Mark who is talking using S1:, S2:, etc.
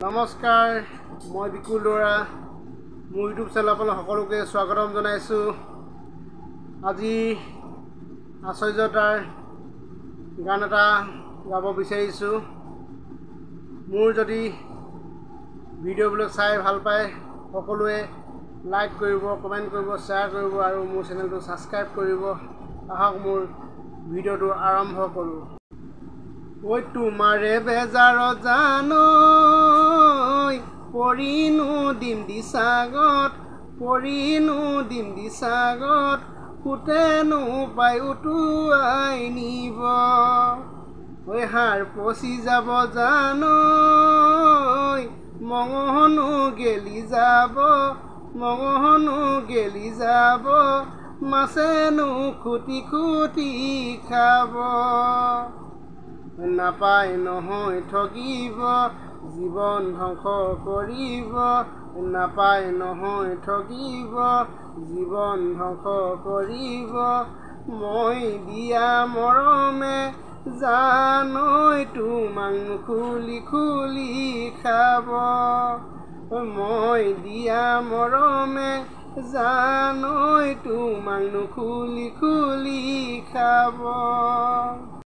S1: নমস্কাৰ, মই বিকুল দৰা মোৰ ইউটিউব চেনেল আপোনালোক সকলোকে স্বাগতম জনাইছোঁ। আজি আশ্চৰ্যতাৰ গান এটা গাব বিচাৰিছোঁ। মোৰ যদি ভিডিঅ'বিলাক চাই ভাল পায় সকলোৱে লাইক কৰিব, কমেণ্ট কৰিব, শ্বেয়াৰ কৰিব আৰু মোৰ চেনেলটো ছাবস্ক্ৰাইব কৰিব। আহক মোৰ ভিডিঅ'টো আৰম্ভ কৰোঁ। ঐ তোমাৰে বেজাৰত জানৈ পৰিনো দিম দিছাগত, পৰিনো দিম দিছাগত, সুতেনো পাই উটুৱাই নিব। ঐ হাৰ পচি যাব জানৈ মঙহনো গেলি যাব, মঙহনো গেলি যাব, মাছেনো খুটি খুটি খাব। নাপায় নহয় ঠগিব, জীৱন ধ্বংস কৰিব, নাপায় নহয় ঠগিব, জীৱন ধ্বংস কৰিব। মই দিয়া মৰমে জানৈ তোমাক খুলি খুলি খাব, মই দিয়া মৰমে জানৈ তোমাক খুলি খুলি খাব।